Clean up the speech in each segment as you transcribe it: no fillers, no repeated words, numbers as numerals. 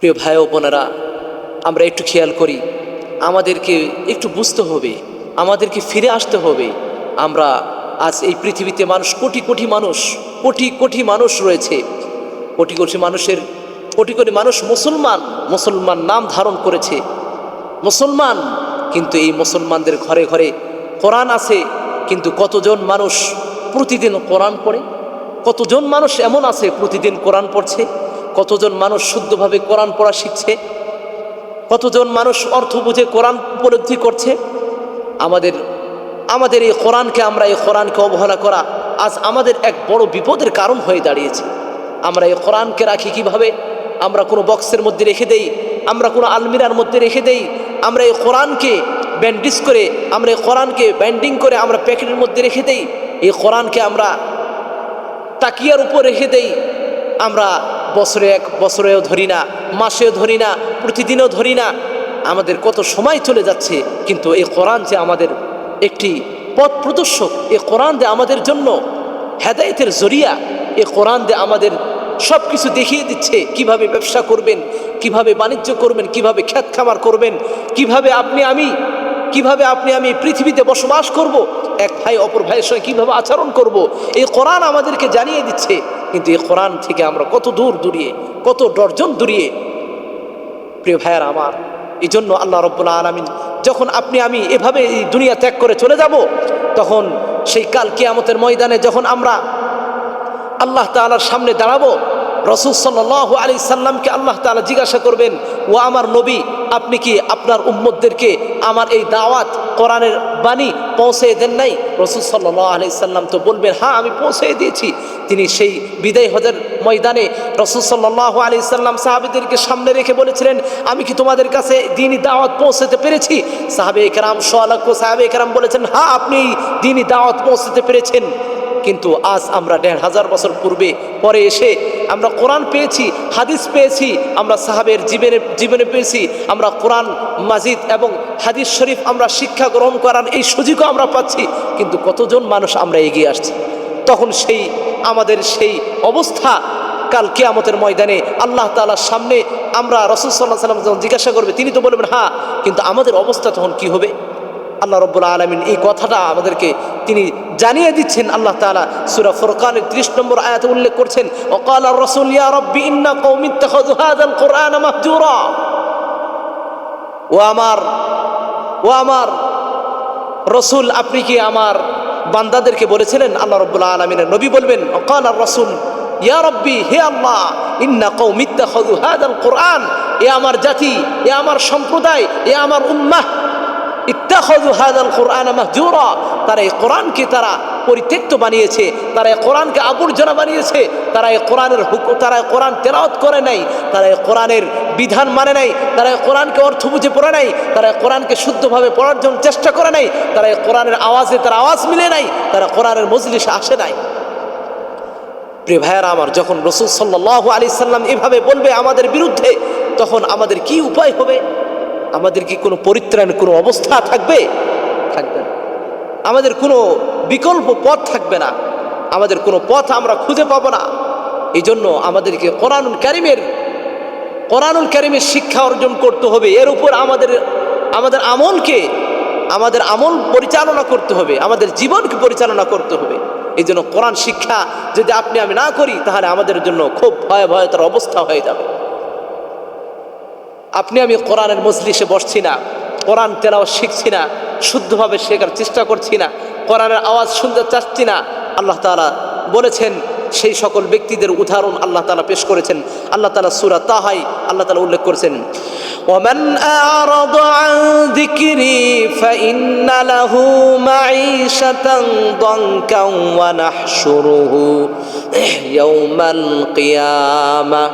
প্রিয় ভাই ও বোনেরা, আমরা একটু খেয়াল করি, আমাদেরকে একটু বুঝতে হবে, আমাদেরকে ফিরে আসতে হবে। আমরা আজ এই পৃথিবীতে মানুষ কোটি কোটি মানুষ, কোটি কোটি মানুষ রয়েছে। কোটি কোটি মানুষের কোটি কোটি মানুষ মুসলমান, মুসলমান নাম ধারণ করেছে মুসলমান, কিন্তু এই মুসলমানদের ঘরে ঘরে কোরআন আছে, কিন্তু কতজন মানুষ প্রতিদিন কোরআন পড়ে? কতজন মানুষ এমন আছে প্রতিদিন কোরআন পড়ছে? কতজন মানুষ শুদ্ধভাবে কোরআন পড়া শিখছে? কতজন মানুষ অর্থ বুঝে কোরআন উপলব্ধি করছে? আমাদের এই কোরআনকে অবহেলা করা আজ আমাদের এক বড় বিপদের কারণ হয়ে দাঁড়িয়েছে। আমরা এই কোরআনকে রাখি কিভাবে? আমরা কোনো বক্সের মধ্যে রেখে দেই, আমরা কোনো আলমিরার মধ্যে রেখে দেই, আমরা এই কোরআনকে ব্যান্ডিজ করে, আমরা এই কোরআনকে ব্যান্ডিং করে আমরা প্যাকেটের মধ্যে রেখে দেই, এই কোরআনকে আমরা তাকিয়ার উপর রেখে দেই। আমরা বছরেও ধরি না, মাসেও ধরি না, প্রতিদিনও ধরি না। আমাদের কত সময় চলে যাচ্ছে, কিন্তু এই কোরআন যে আমাদের একটি পথ প্রদর্শক, এই কোরআন যে আমাদের জন্য হেদায়েতের জরিয়া, এই কোরআন যে আমাদের সব কিছু দেখিয়ে দিচ্ছে, কিভাবে ব্যবসা করবেন, কিভাবে বাণিজ্য করবেন, কিভাবে খ্যাত খামার করবেন, কিভাবে আপনি আমি পৃথিবীতে বসবাস করব, এক ভাই অপর ভাইয়ের সঙ্গে কীভাবে আচরণ করব, এই কোরআন আমাদেরকে জানিয়ে দিচ্ছে। কিন্তু এই কোরআন থেকে আমরা কত দূর দূরিয়ে, কত ডর্জন দূরিয়ে। প্রিয় ভাইয়ার আমার, এই জন্য আল্লাহ রাব্বুল আলামিন যখন আপনি আমি এভাবে এই দুনিয়া ত্যাগ করে চলে যাব, তখন সেই কাল কিয়ামতের ময়দানে যখন আমরা আল্লাহ তাআলার সামনে দাঁড়াবো, রাসূল সাল্লাল্লাহু আলাইহি সাল্লামকে আল্লাহ তাআলা জিজ্ঞাসা করবেন, ও আমার নবী, আপনি কি আপনার উম্মতদেরকে আমার এই দাওয়াত কোরআনের বাণী পৌঁছে দেন নাই? রাসূল সাল্লাল্লাহু আলাইহি সাল্লাম তো বলবেন, হ্যাঁ, আমি পৌঁছে দিয়েছি। তিনি সেই বিদায় হজের ময়দানে রাসূল সাল্লাল্লাহু আলাইহি সাল্লাম সাহাবীদেরকে সামনে রেখে বলেছিলেন, আমি কি তোমাদের কাছে দ্বীনি দাওয়াত পৌঁছাতে পেরেছি? সাহাবায়ে কেরাম সাহাবায়ে কেরাম বলেছেন, হ্যাঁ, আপনি দ্বীনি দাওয়াত পৌঁছাতে পেরেছেন। কিন্তু আজ আমরা ১৫০০ বছর পরে এসে আমরা কোরআন পেয়েছি, হাদিস পেয়েছি, আমরা সাহাবের জীবনে পেয়েছি, আমরা কোরআন মাজিদ এবং হাদিস শরীফ আমরা শিক্ষা গ্রহণ করার এই সুযোগও আমরা পাচ্ছি, কিন্তু কতজন মানুষ আমরা এগিয়ে আসছি? তখন আমাদের সেই অবস্থা কাল কিয়ামতের ময়দানে আল্লাহ তাআলার সামনে আমরা রাসূল সাল্লাল্লাহু আলাইহি ওয়াসাল্লাম যখন জিজ্ঞাসা করবে, তিনি তো বলবেন, হ্যাঁ, কিন্তু আমাদের অবস্থা তখন কি হবে? আল্লাহ রাব্বুল আলামিন এই কথাটা আমাদেরকে তিনি জানিয়ে দিচ্ছেন। আল্লাহ তাআলা সূরা ফুরকানের ৩০ নম্বর আয়াতে উল্লেখ করছেন, ওয়াকালা রাসূল ইয়া রাব্বি ইন্না কওমি ইত্তাখাযু হাযাল কুরআনা মাহজুরা। ও আমার রাসূল, আপনি কি আমার বান্দাদেরকে বলেছিলেন? আল্লাহ রাব্বুল আলামিনের নবী বলবেন, ওয়াকালা রাসূল ইয়া রাব্বি, হে আল্লাহ, ইন্না কওমি ইত্তাখাযু হাযাল কুরআন, এ আমার জাতি, এ আমার সম্প্রদায়, এ আমার উম্মাহ, ইত্তাখাযু হাযাল কুরআনা মাহজুরা, তারা এই কোরআনকে তারা পরিত্যক্ত বানিয়েছে, তারা এই কোরআনকে আবর্জনা বানিয়েছে, তারা এই কোরআন তেলাওয়াত করে নাই, তারা এই কোরআনের বিধান মানে নাই, তারা এই কোরআনকে অর্থ বুঝে পড়ে নাই, তারা এই কোরআনকে শুদ্ধভাবে পড়ার জন্য চেষ্টা করে নাই, তারা এই কোরআনের আওয়াজে তারা আওয়াজ মিলে নাই, তারা কোরআনের মজলিসে আসে নাই। প্রিয় ভাইয়েরা আমার, যখন রাসূল সাল্লাল্লাহু আলাইহি সাল্লাম এভাবে বলবে আমাদের বিরুদ্ধে, তখন আমাদের কি উপায় হবে? আমাদের কি কোনো পরিত্রাণ, কোনো অবস্থা থাকবে? থাকবে না। আমাদের কোনো বিকল্প পথ থাকবে না, আমাদের কোনো পথ আমরা খুঁজে পাবো না। এই জন্য আমাদেরকে কোরআনুল কারীমের শিক্ষা অর্জন করতে হবে। এর উপর আমাদের আমল পরিচালনা করতে হবে, আমাদের জীবনকে পরিচালনা করতে হবে। এই জন্য কোরআন শিক্ষা যদি আমি না করি, তাহলে আমাদের জন্য খুব ভয়াবহতার অবস্থা হয়ে যাবে। আমি কোরআনের মজলিসে বসছি না, কোরআন তেলাওয়াত শিখছি না, শুদ্ধভাবে শেখার চেষ্টা করছি না, কোরআনের আওয়াজ শুনতে চাচ্ছি না। আল্লাহ তাআলা বলেছেন, সেই সকল ব্যক্তিদের উদাহরণ আল্লাহ তাআলা পেশ করেছেন। আল্লাহ তাআলা সূরা তাহায় আল্লাহ তাআলা উল্লেখ করেছেন, ওয়ামান আ'রাদা আন যিকরি ফাইন্না লাহু মাঈশাতান দানকান ওয়া নাহশুরুহু ইয়াওমাল কিয়ামাহ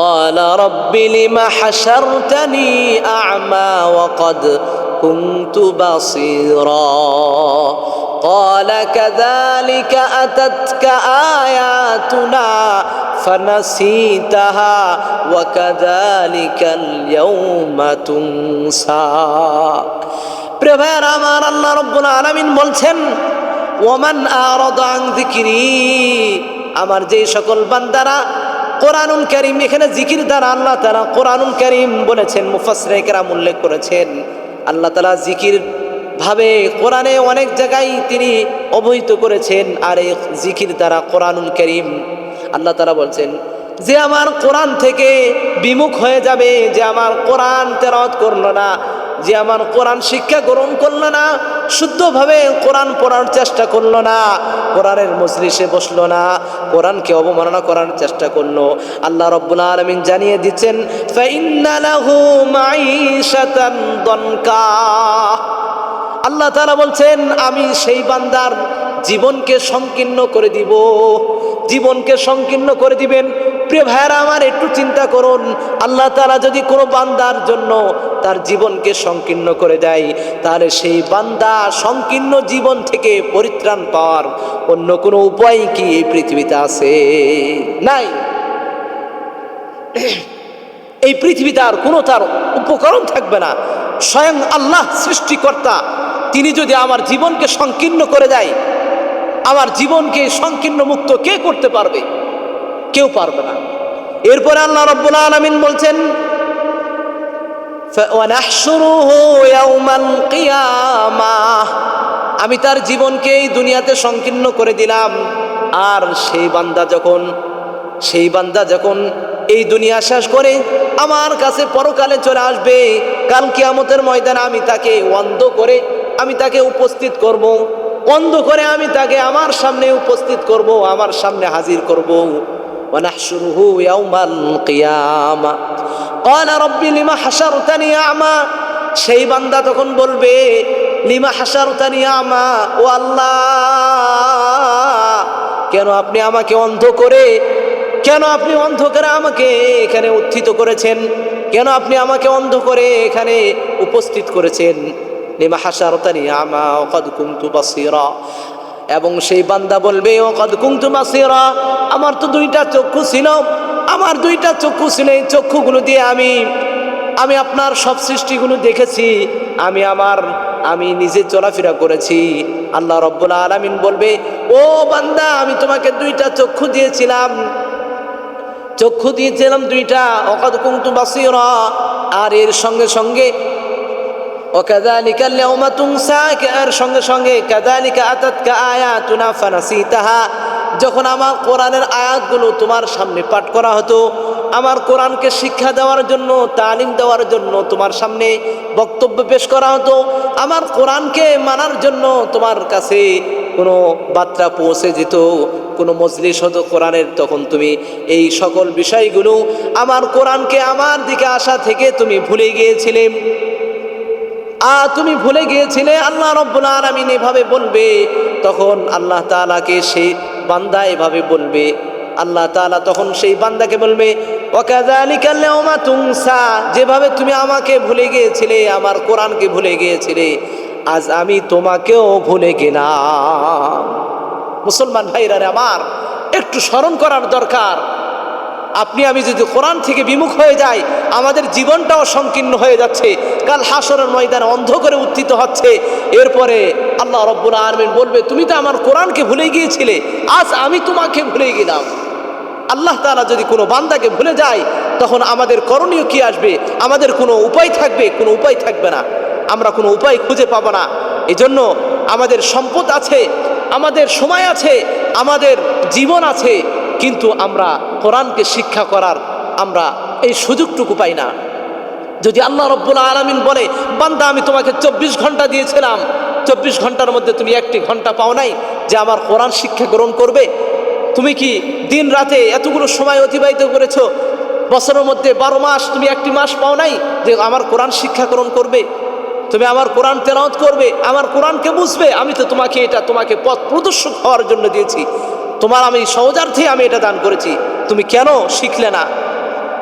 قال رب لم حشرتني أعمى وقد كنت بصيرا قال كذلك أتتك آياتنا فنسيتها وكذلك اليوم تنسى। প্রিয় ভাইরা আমার, আল্লাহ রাব্বুল আলামিন বলছেন, ওয়ামান আ'রাদা আন যিকরি, আমার যে সকল বান্দারা কোরআনুল কারীম, এখানে জিকির দ্বারা আল্লাহ তাআলা কোরআনুল কারীম বলেছেন, মুফাসসিরে কেরাম উল্লেখ করেছেন আল্লাহ তাআলা জিকির ভাবে কোরআনে অনেক জায়গায় তিনি অবহিত করেছেন। আর এই জিকির দ্বারা কোরআনুল কারীম আল্লাহ তাআলা বলছেন যে আমার কোরআন থেকে বিমুখ হয়ে যাবে, যে আমার কোরআন তেলাওয়াত করলো না, যে আমার কোরআন শিক্ষা গ্রহণ করলো না, শুদ্ধভাবে কোরআন পড়ার চেষ্টা করলো না, কোরআনের মজলিসে বসলো না, কোরআনকে অবমাননা করার চেষ্টা করলো, আল্লাহ রাব্বুল আলামিন জানিয়ে দিচ্ছেন ফাইন্না লাহু মাঈশাতান দনকা। আল্লাহ তাআলা বলছেন আমি সেই বান্দার জীবনকে সংকীর্ণ করে দিব, জীবনকে সংকীর্ণ করে দিবেন। প্রিয় ভাইরা আমার, একটু চিন্তা করুন, আল্লাহ তাআলা যদি কোনো বান্দার জন্য তার জীবনকে সংকীর্ণ করে দেয়, তাহলে সেই বান্দা সংকীর্ণ জীবন থেকে পরিত্রাণ পাওয়ার অন্য কোনো উপায় কি এই পৃথিবীতে আছে? নাই। এই পৃথিবীতে আর কোনো তার উপকরণ থাকবে না। স্বয়ং আল্লাহ সৃষ্টিকর্তা তিনি যদি আমার জীবনকে সংকীর্ণ করে দেয়, আমার জীবনকে সংকীর্ণ মুক্ত কে করতে পারবে? কেউ পারবে না। এরপরে আল্লাহ রাব্বুল আলামিন বলছেন ওয়ানাহশুরুহু ইয়াওমাল কিয়ামাহ, আমি তার জীবনকে এই দুনিয়াতে সংকীর্ণ করে দিলাম। আর সেই বান্দা যখন এই দুনিয়া শেষ করে আমার কাছে পরকালে চলে আসবে, কাল কিয়ামতের ময়দানে আমি তাকে অন্ধ করে আমি তাকে উপস্থিত করব, অন্ধ করে আমি তাকে আমার সামনে উপস্থিত করব, আমার সামনে হাজির করব। ওয়ানাহশুরুহু ইয়াওমাল কিয়ামা ক্বালা রাব্বি লিমা হাশারতানি আ'মা, সেই বান্দা তখন বলবে লিমা হাশারতানি আ'মা, ও আল্লাহ কেন আপনি আমাকে অন্ধ করে আমাকে এখানে উত্থিত করেছেন? কেন আপনি আমাকে অন্ধ করে এখানে উপস্থিত করেছেন? লিমা হাশারতানি আ'মা ওয়া ক্বাদ কুনতু বাসীরা, এবং সেই বান্দা বলবে ও ক্বাদ কুনতু বাসীরা, আমার তো দুইটা চক্ষু ছিল, এই চক্ষুগুলো দিয়ে আমি আপনার সব সৃষ্টিগুলো দেখেছি, আমি নিজে চলাফেরা করেছি। আল্লাহ রাব্বুল আলামিন বলবে ও বান্দা, আমি তোমাকে দুইটা চক্ষু দিয়েছিলাম দুইটা, ওয়াকাদ কুনতু বাসীরা, আর এর সঙ্গে সঙ্গে ওয়াকাযালিকাল ইয়াওমা তুনসা, এর সঙ্গে সঙ্গে কাযালিকা আতাতকা আয়াতুনা ফানাসিতাহা, যখন আমার কোরআনের আয়াতগুলো তোমার সামনে পাঠ করা হতো, আমার কোরআনকে শিক্ষা দেওয়ার জন্য, তালিম দেওয়ার জন্য তোমার সামনে বক্তব্য পেশ করা হতো, আমার কোরআনকে মানার জন্য তোমার কাছে কোনো বার্তা পৌঁছে যেত, কোনো মজলিস হতো কোরআনের, তখন তুমি এই সকল বিষয়গুলো আমার কোরআনকে আমার দিকে আসা থেকে তুমি ভুলে গিয়েছিলে। আল্লাহ রাব্বুল আলামিন এভাবে বলবে, তখন আল্লাহ তাআলাকে সেই বান্দা এভাবে বলবে, আল্লাহ তাআলা তখন সেই বান্দাকে বলবে ওয়াকাযালিকাল ইয়াওমা তুনসা, যেভাবে তুমি আমাকে ভুলে গিয়েছিলে, আমার কোরআনকে ভুলে গিয়েছিলে, আজ আমি তোমাকেও ভুলে গেলাম। মুসলমান ভাইরা আমার, একটু স্মরণ করার দরকার। আপনি আমি যদি কোরআন থেকে বিমুখ হয়ে যাই, আমাদের জীবনটাও সংকীর্ণ হয়ে যাচ্ছে, কাল হাসরের ময়দানে অন্ধ করে উত্থিত হচ্ছে। এরপরে আল্লাহ রাব্বুল আলামিন বলবে তুমি তো আমার কোরআনকে ভুলে গিয়েছিলে, আজ আমি তোমাকে ভুলে গেলাম। আল্লাহ তাআলা যদি কোনো বান্দাকে ভুলে যায়, তখন আমাদের করণীয় কি আসবে? আমাদের কোনো উপায় থাকবে? কোনো উপায় থাকবে না, আমরা কোনো উপায় খুঁজে পাবো না। এজন্য আমাদের সম্পদ আছে, আমাদের সময় আছে, আমাদের জীবন আছে, কিন্তু আমরা কোরআনকে শিক্ষা করার আমরা এই সুযোগটুকু পাই না। যদি আল্লাহ রাব্বুল আলামিন বলে বান্দা আমি তোমাকে 24 ঘন্টা দিয়েছিলাম, 24 ঘন্টার মধ্যে তুমি একটি ঘন্টা পাও নাই যে আমার কোরআন শিক্ষা গ্রহণ করবে? তুমি কি দিন রাতে এতগুলো সময় অতিবাহিত করেছো, বছরের মধ্যে 12 মাস তুমি একটি মাস পাও নাই যে আমার কোরআন শিক্ষা গ্রহণ করবে, তুমি আমার কোরআন তেলাওয়াত করবে, আমার কোরআনকে বুঝবে? আমি তো তোমাকে পথ প্রদর্শক হওয়ার জন্য দিয়েছি, তোমার আমি সহজার্থে আমি এটা দান করেছি, তুমি কেন শিখলে না?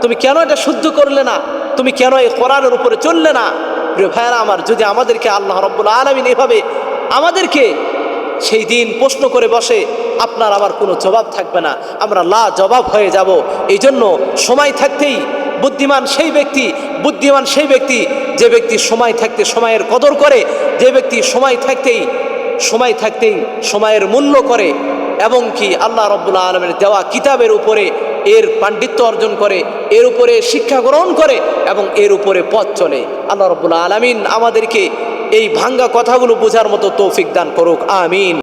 তুমি কেন এটা শুদ্ধ করলে না? তুমি কেন এই কোরআনের উপরে চললে না? প্রিয় ভাইরা আমার, যদি আমাদেরকে আল্লাহ রাব্বুল আলামিন এভাবে আমাদেরকে সেই দিন প্রশ্ন করে বসে, আপনার আমার কোনো জবাব থাকবে না, আমরা লা জবাব হয়ে যাব। এই জন্য সময় থাকতেই বুদ্ধিমান সেই ব্যক্তি যে ব্যক্তি সময় থাকতে সময়ের কদর করে, যে ব্যক্তি সময় থাকতেই সময়ের মূল্য করে, এবং কি আল্লাহ রাব্বুল আলামিনের দেওয়া কিতাবের উপরে এর পাণ্ডিত্য অর্জন করে, এর উপরে শিক্ষা গ্রহণ করে এবং এর উপরে পথ চলে। আল্লাহ রাব্বুল আলামিন আমাদেরকে এই ভাঙ্গা কথাগুলো বোঝার মতো তৌফিক দান করুক, আমিন।